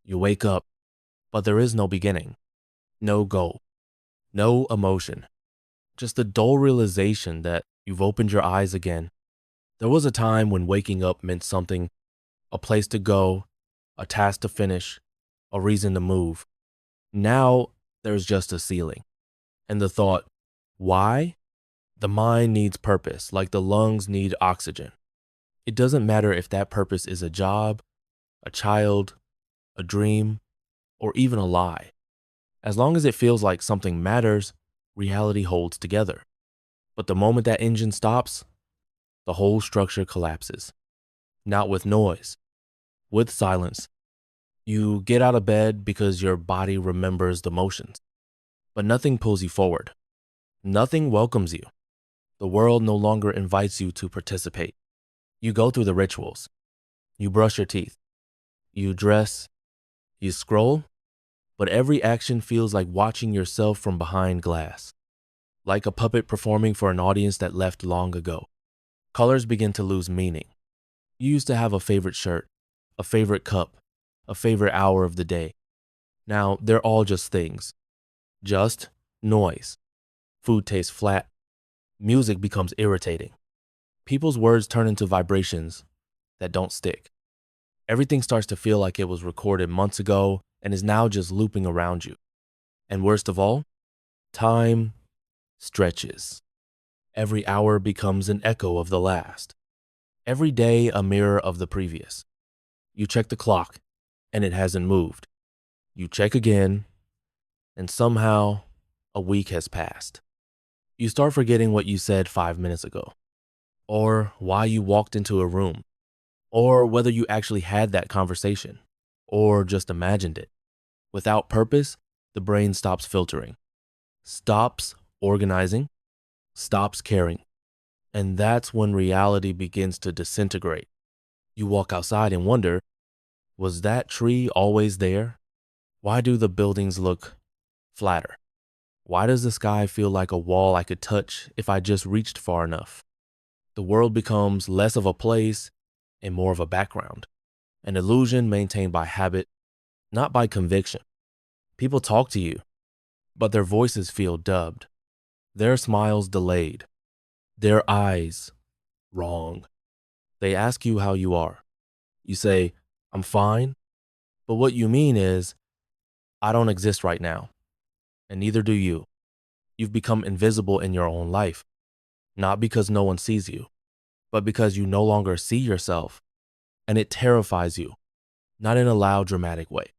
You wake up, but there is no beginning, no goal, no emotion, just the dull realization that you've opened your eyes again. There was a time when waking up meant something, a place to go, a task to finish, a reason to move. Now there's just a ceiling. And the thought, why? The mind needs purpose, like the lungs need oxygen. It doesn't matter if that purpose is a job, a child, a dream, or even a lie. As long as it feels like something matters, reality holds together. But the moment that engine stops, the whole structure collapses. Not with noise, with silence. You get out of bed because your body remembers the motions, but nothing pulls you forward. Nothing welcomes you. The world no longer invites you to participate. You go through the rituals. You brush your teeth. You dress. You scroll. But every action feels like watching yourself from behind glass, like a puppet performing for an audience that left long ago. Colors begin to lose meaning. You used to have a favorite shirt, a favorite cup, a favorite hour of the day. Now they're all just things. Just noise. Food tastes flat. Music becomes irritating. People's words turn into vibrations that don't stick. Everything starts to feel like it was recorded months ago and is now just looping around you. And worst of all, time stretches. Every hour becomes an echo of the last. Every day a mirror of the previous. You check the clock and it hasn't moved. You check again and somehow a week has passed. You start forgetting what you said 5 minutes ago, or why you walked into a room, or whether you actually had that conversation, or just imagined it. Without purpose, the brain stops filtering, stops organizing, stops caring. And that's when reality begins to disintegrate. You walk outside and wonder, was that tree always there? Why do the buildings look flatter? Why does the sky feel like a wall I could touch if I just reached far enough? The world becomes less of a place and more of a background, an illusion maintained by habit, not by conviction. People talk to you, but their voices feel dubbed, their smiles delayed, their eyes wrong. They ask you how you are. You say, I'm fine, but what you mean is, I don't exist right now, and neither do you. You've become invisible in your own life, not because no one sees you, but because you no longer see yourself, and it terrifies you, not in a loud, dramatic way,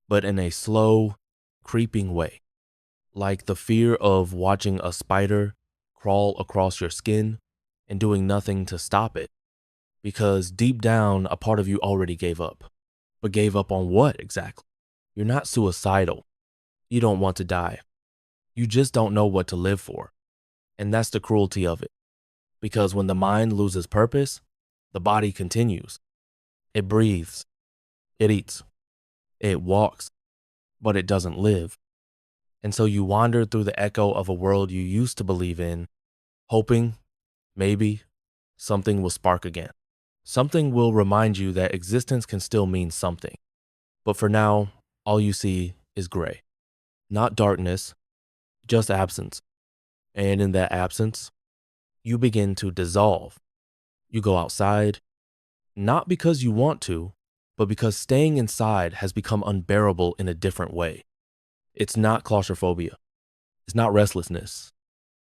but in a slow, creeping way, like the fear of watching a spider crawl across your skin and doing nothing to stop it, because deep down, a part of you already gave up. But gave up on what exactly? You're not suicidal. You don't want to die. You just don't know what to live for. And that's the cruelty of it. Because when the mind loses purpose, the body continues. It breathes. It eats. It walks. But it doesn't live. And so you wander through the echo of a world you used to believe in, hoping, maybe, something will spark again. Something will remind you that existence can still mean something. But for now, all you see is gray. Not darkness, just absence. And in that absence, you begin to dissolve. You go outside, not because you want to, but because staying inside has become unbearable in a different way. It's not claustrophobia. It's not restlessness.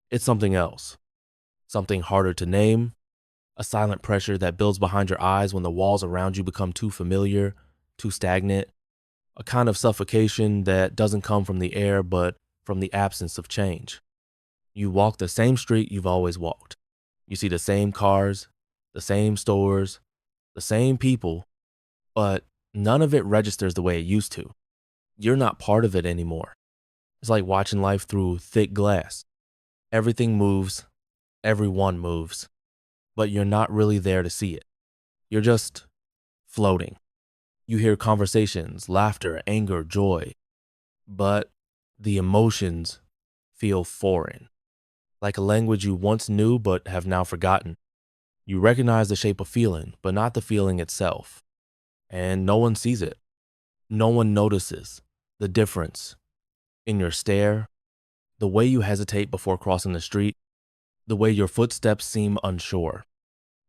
It's something else. Something harder to name. A silent pressure that builds behind your eyes when the walls around you become too familiar, too stagnant. A kind of suffocation that doesn't come from the air, but from the absence of change. You walk the same street you've always walked. You see the same cars, the same stores, the same people, but none of it registers the way it used to. You're not part of it anymore. It's like watching life through thick glass. Everything moves, everyone moves, but you're not really there to see it. You're just floating. You hear conversations, laughter, anger, joy, but the emotions feel foreign, like a language you once knew but have now forgotten. You recognize the shape of feeling, but not the feeling itself, and no one sees it. No one notices the difference in your stare, the way you hesitate before crossing the street, the way your footsteps seem unsure,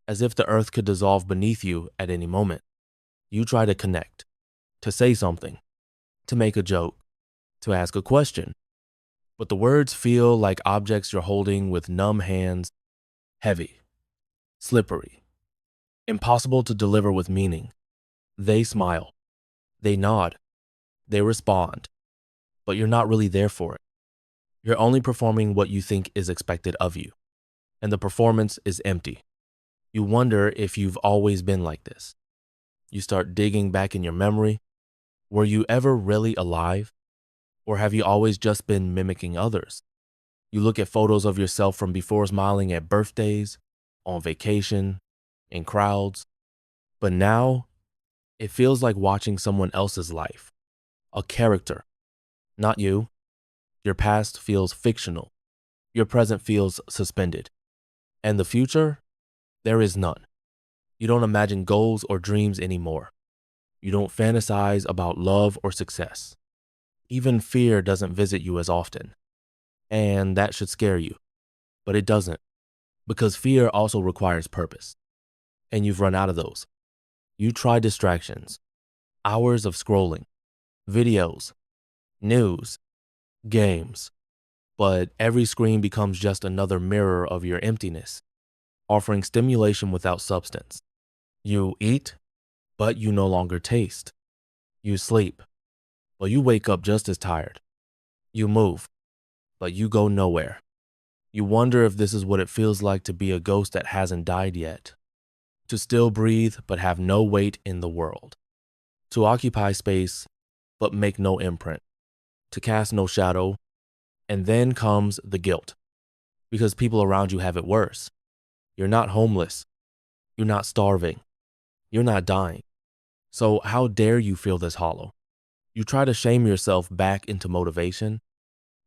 as if the earth could dissolve beneath you at any moment. You try to connect, to say something, to make a joke, to ask a question, but the words feel like objects you're holding with numb hands, heavy, slippery, impossible to deliver with meaning. They smile, they nod, they respond, but you're not really there for it. You're only performing what you think is expected of you, and the performance is empty. You wonder if you've always been like this. You start digging back in your memory. Were you ever really alive? Or have you always just been mimicking others? You look at photos of yourself from before smiling at birthdays, on vacation, in crowds, but now it feels like watching someone else's life, a character, not you. Your past feels fictional. Your present feels suspended. And the future? There is none. You don't imagine goals or dreams anymore. You don't fantasize about love or success. Even fear doesn't visit you as often. And that should scare you. But it doesn't, because fear also requires purpose. And you've run out of those. You try distractions, hours of scrolling, videos, news, games, but every screen becomes just another mirror of your emptiness, offering stimulation without substance. You eat, but you no longer taste. You sleep, but you wake up just as tired. You move, but you go nowhere. You wonder if this is what it feels like to be a ghost that hasn't died yet. To still breathe, but have no weight in the world. To occupy space, but make no imprint. To cast no shadow. And then comes the guilt, because people around you have it worse. You're not homeless. You're not starving. You're not dying. So how dare you feel this hollow? You try to shame yourself back into motivation,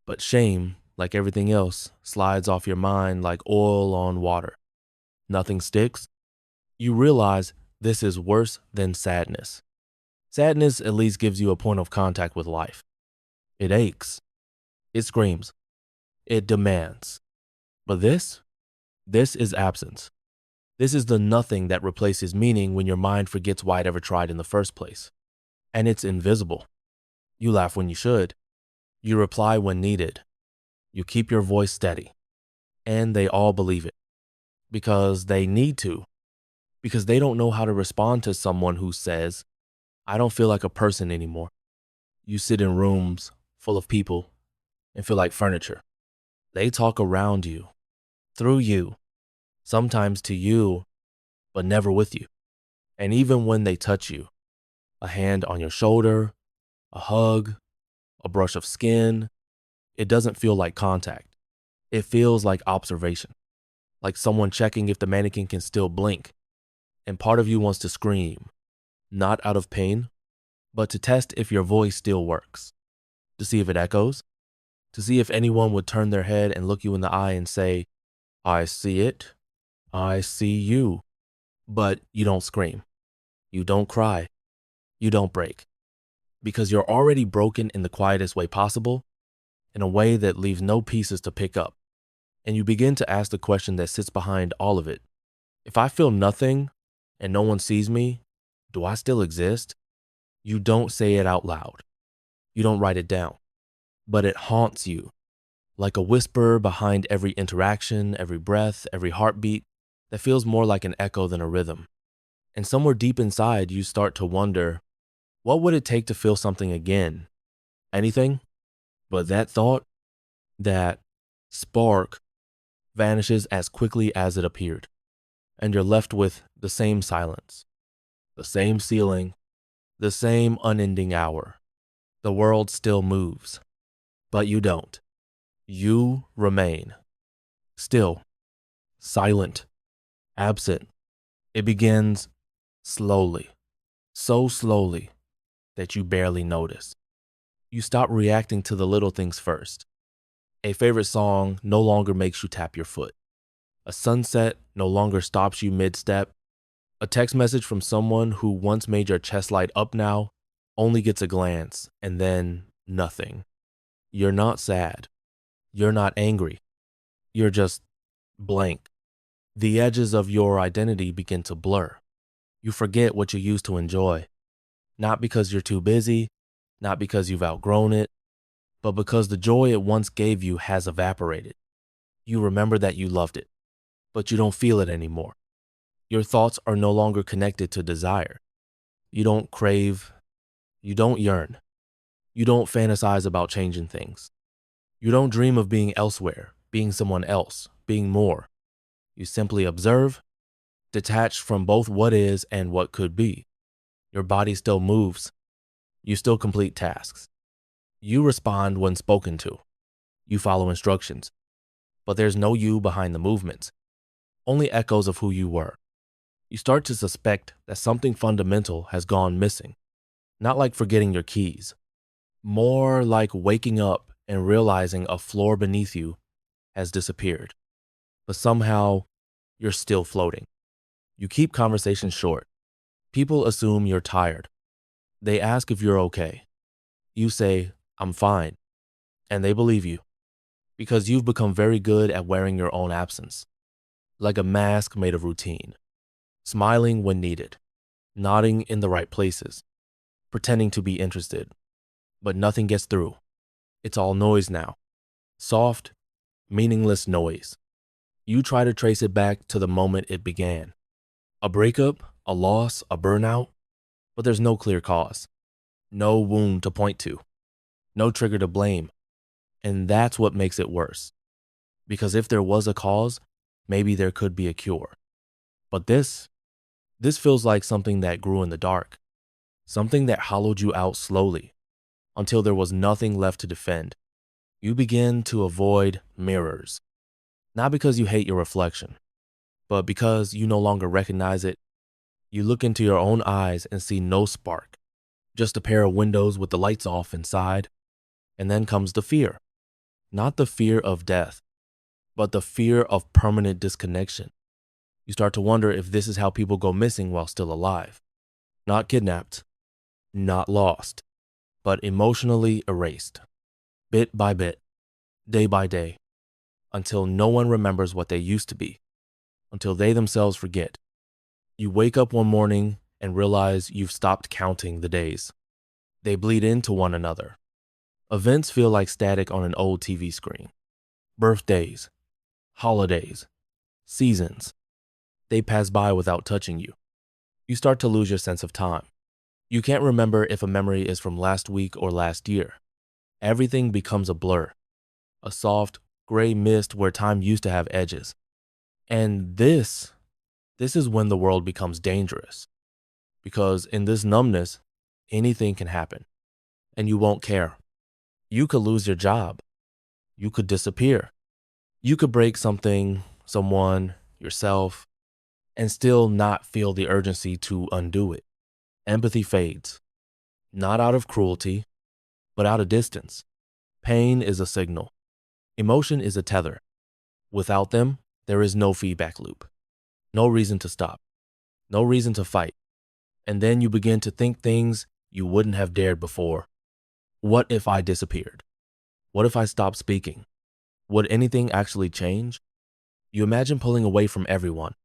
but shame, like everything else, slides off your mind like oil on water. Nothing sticks. You realize this is worse than sadness. Sadness at least gives you a point of contact with life. It aches. It screams. It demands. But this is absence. This is the nothing that replaces meaning when your mind forgets why it ever tried in the first place. And it's invisible. You laugh when you should. You reply when needed. You keep your voice steady. And they all believe it. Because they need to. Because they don't know how to respond to someone who says, I don't feel like a person anymore. You sit in rooms full of people and feel like furniture. They talk around you, through you, sometimes to you, but never with you. And even when they touch you, a hand on your shoulder, a hug, a brush of skin, it doesn't feel like contact. It feels like observation, like someone checking if the mannequin can still blink. And part of you wants to scream, not out of pain, but to test if your voice still works, to see if it echoes, to see if anyone would turn their head and look you in the eye and say, I see it, I see you. But you don't scream, you don't cry, you don't break, because you're already broken in the quietest way possible, in a way that leaves no pieces to pick up. And you begin to ask the question that sits behind all of it. If I feel nothing and no one sees me, do I still exist? You don't say it out loud. You don't write it down. But it haunts you, like a whisper behind every interaction, every breath, every heartbeat that feels more like an echo than a rhythm. And somewhere deep inside, you start to wonder, what would it take to feel something again? Anything? But that thought, that spark, vanishes as quickly as it appeared. And you're left with the same silence, the same ceiling, the same unending hour. The world still moves, but you don't. You remain. Still, silent, absent. It begins slowly, so slowly that you barely notice. You stop reacting to the little things first. A favorite song no longer makes you tap your foot. A sunset no longer stops you mid-step. A text message from someone who once made your chest light up now only gets a glance, and then nothing. You're not sad. You're not angry. You're just blank. The edges of your identity begin to blur. You forget what you used to enjoy, not because you're too busy, not because you've outgrown it, but because the joy it once gave you has evaporated. You remember that you loved it, but you don't feel it anymore. Your thoughts are no longer connected to desire. You don't crave. You don't yearn. You don't fantasize about changing things. You don't dream of being elsewhere, being someone else, being more. You simply observe, detached from both what is and what could be. Your body still moves. You still complete tasks. You respond when spoken to. You follow instructions. But there's no you behind the movements, only echoes of who you were. You start to suspect that something fundamental has gone missing, not like forgetting your keys, more like waking up and realizing a floor beneath you has disappeared. But somehow, you're still floating. You keep conversations short. People assume you're tired. They ask if you're okay. You say, I'm fine, and they believe you because you've become very good at wearing your own absence, like a mask made of routine, smiling when needed, nodding in the right places, pretending to be interested, but nothing gets through. It's all noise now, soft, meaningless noise. You try to trace it back to the moment it began. A breakup, a loss, a burnout, but there's no clear cause, no wound to point to, no trigger to blame. And that's what makes it worse. Because if there was a cause, maybe there could be a cure. But this feels like something that grew in the dark, something that hollowed you out slowly until there was nothing left to defend. You begin to avoid mirrors, not because you hate your reflection, but because you no longer recognize it. You look into your own eyes and see no spark, just a pair of windows with the lights off inside. And then comes the fear. Not the fear of death, but the fear of permanent disconnection. You start to wonder if this is how people go missing while still alive. Not kidnapped, not lost, but emotionally erased, bit by bit, day by day, until no one remembers what they used to be, until they themselves forget. You wake up one morning and realize you've stopped counting the days. They bleed into one another. Events feel like static on an old TV screen. Birthdays, holidays, seasons. They pass by without touching you. You start to lose your sense of time. You can't remember if a memory is from last week or last year. Everything becomes a blur, a soft, gray mist where time used to have edges. And this is when the world becomes dangerous. Because in this numbness, anything can happen, and you won't care. You could lose your job. You could disappear. You could break something, someone, yourself, and still not feel the urgency to undo it. Empathy fades, not out of cruelty, but out of distance. Pain is a signal. Emotion is a tether. Without them, there is no feedback loop. No reason to stop. No reason to fight. And then you begin to think things you wouldn't have dared before. What if I disappeared? What if I stopped speaking? Would anything actually change? You imagine pulling away from everyone,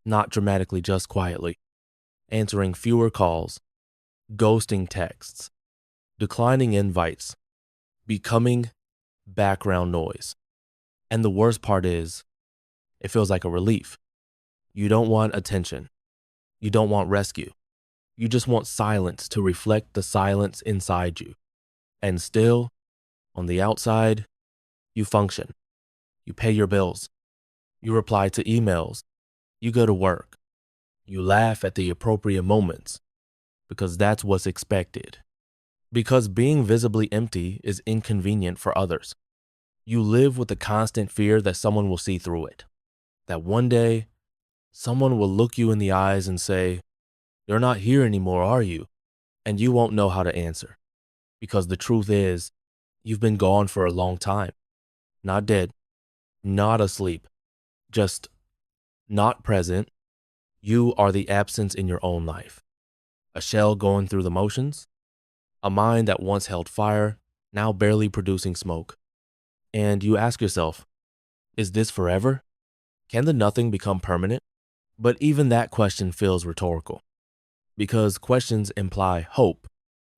not dramatically, just quietly, answering fewer calls, ghosting texts, declining invites, becoming background noise. And the worst part is, it feels like a relief. You don't want attention. You don't want rescue. You just want silence to reflect the silence inside you. And still, on the outside, you function. You pay your bills. You reply to emails. You go to work. You laugh at the appropriate moments because that's what's expected. Because being visibly empty is inconvenient for others. You live with the constant fear that someone will see through it. That one day, someone will look you in the eyes and say, "You're not here anymore, are you?" And you won't know how to answer. Because the truth is, you've been gone for a long time. Not dead, not asleep, just not present. You are the absence in your own life. A shell going through the motions, A mind that once held fire, now barely producing smoke. And you ask yourself, is this forever? Can the nothing become permanent? But even that question feels rhetorical, because questions imply hope,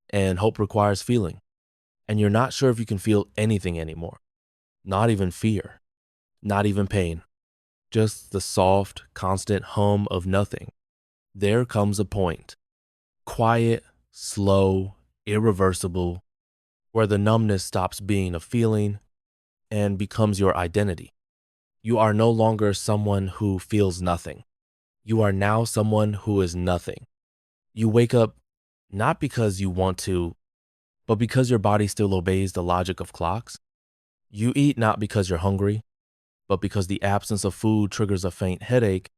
and hope requires feeling. And you're not sure if you can feel anything anymore. Not even fear, not even pain, just the soft, constant hum of nothing. There comes a point, quiet, slow, irreversible, where the numbness stops being a feeling and becomes your identity. You are no longer someone who feels nothing. You are now someone who is nothing. You wake up not because you want to, but because your body still obeys the logic of clocks. You eat not because you're hungry, but because the absence of food triggers a faint headache.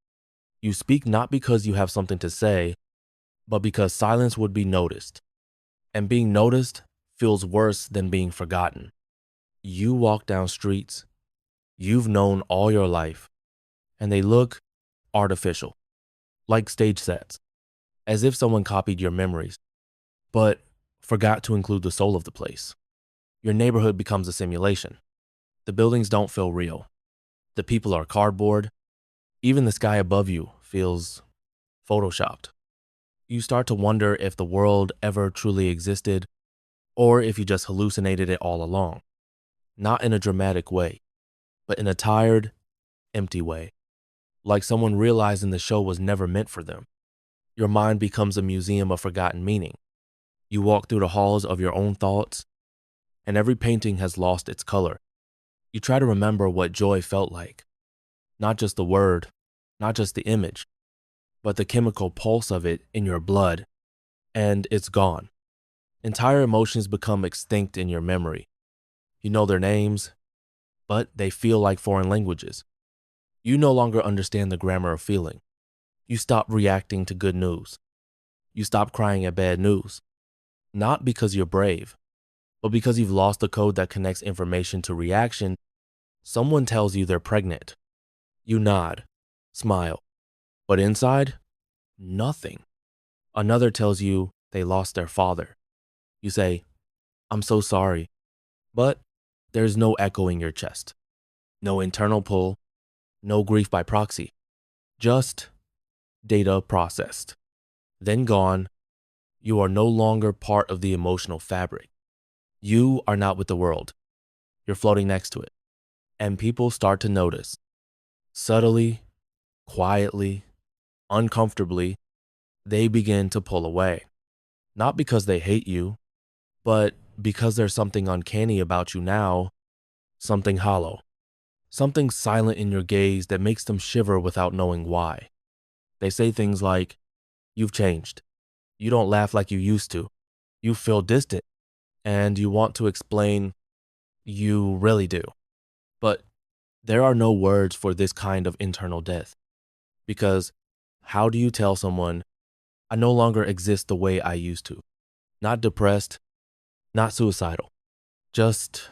You speak not because you have something to say, but because silence would be noticed. And being noticed feels worse than being forgotten. You walk down streets you've known all your life, and they look artificial, like stage sets, as if someone copied your memories, but forgot to include the soul of the place. Your neighborhood becomes a simulation. The buildings don't feel real. The people are cardboard. Even the sky above you feels photoshopped. You start to wonder if the world ever truly existed, or if you just hallucinated it all along. Not in a dramatic way, but in a tired, empty way. Like someone realizing the show was never meant for them. Your mind becomes a museum of forgotten meaning. You walk through the halls of your own thoughts, and every painting has lost its color. You try to remember what joy felt like. Not just the word, not just the image, but the chemical pulse of it in your blood, and it's gone. Entire emotions become extinct in your memory. You know their names, but they feel like foreign languages. You no longer understand the grammar of feeling. You stop reacting to good news. You stop crying at bad news. Not because you're brave, but because you've lost the code that connects information to reaction. Someone tells you they're pregnant. You nod, smile, but inside, nothing. Another tells you they lost their father. You say, I'm so sorry, but there's no echo in your chest, no internal pull, no grief by proxy, just data processed. Then gone, you are no longer part of the emotional fabric. You are not with the world. You're floating next to it. And people start to notice. Subtly, quietly, uncomfortably, they begin to pull away. Not because they hate you, but because there's something uncanny about you now, something hollow, something silent in your gaze that makes them shiver without knowing why. They say things like, you've changed. You don't laugh like you used to. You feel distant. And you want to explain, you really do. But there are no words for this kind of internal death. Because how do you tell someone, I no longer exist the way I used to? Not depressed, not suicidal, just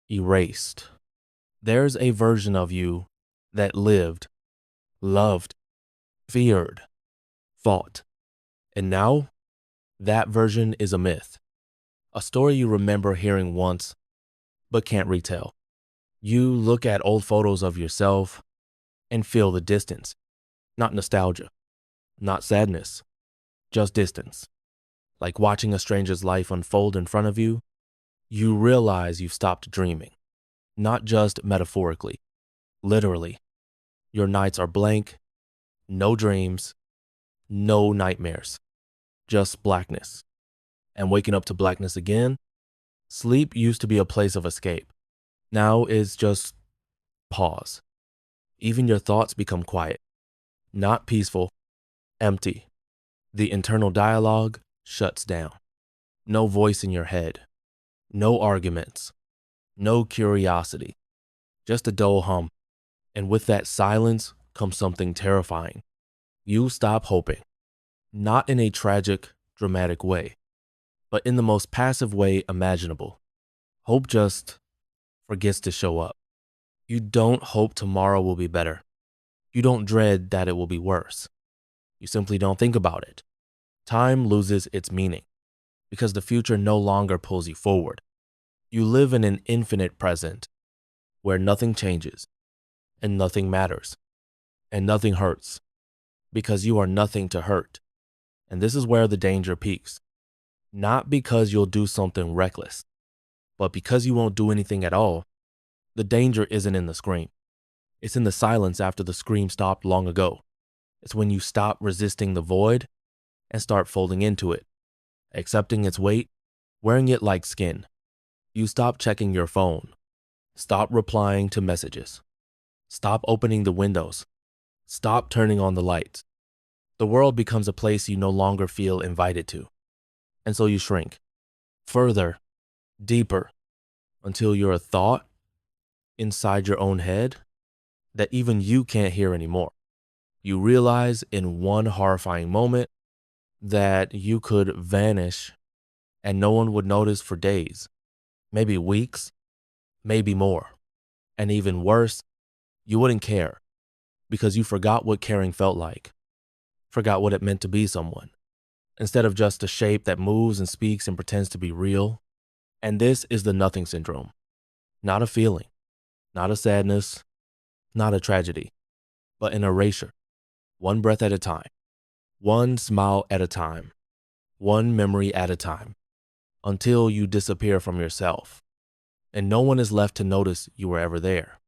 erased. There's a version of you that lived, loved, feared, fought. And now, that version is a myth. A story you remember hearing once, but can't retell. You look at old photos of yourself and feel the distance. Not nostalgia, not sadness, just distance. Like watching a stranger's life unfold in front of you, you realize you've stopped dreaming. Not just metaphorically, literally. Your nights are blank, no dreams, no nightmares, just blackness. And waking up to blackness again, sleep used to be a place of escape. Now it's just pause. Even your thoughts become quiet, not peaceful, empty. The internal dialogue shuts down. No voice in your head, no arguments, no curiosity, just a dull hum. And with that silence comes something terrifying. You stop hoping, not in a tragic, dramatic way, but in the most passive way imaginable. Hope just forgets to show up. You don't hope tomorrow will be better. You don't dread that it will be worse. You simply don't think about it. Time loses its meaning. because the future no longer pulls you forward. You live in an infinite present where nothing changes and nothing matters and nothing hurts because you are nothing to hurt. And this is where the danger peaks. Not because you'll do something reckless, but because you won't do anything at all. The danger isn't in the scream. It's in the silence after the scream stopped long ago. It's when you stop resisting the void and start folding into it, accepting its weight, wearing it like skin. You stop checking your phone, stop replying to messages, stop opening the windows, stop turning on the lights. The world becomes a place you no longer feel invited to. And so you shrink, further, deeper, until you're a thought inside your own head that even you can't hear anymore. You realize in one horrifying moment that you could vanish and no one would notice for days, maybe weeks, maybe more. And even worse, you wouldn't care because you forgot what caring felt like, forgot what it meant to be someone, instead of just a shape that moves and speaks and pretends to be real. And this is the nothing syndrome. Not a feeling, not a sadness, not a tragedy, but an erasure. One breath at a time, one smile at a time, one memory at a time, until you disappear from yourself, and no one is left to notice you were ever there.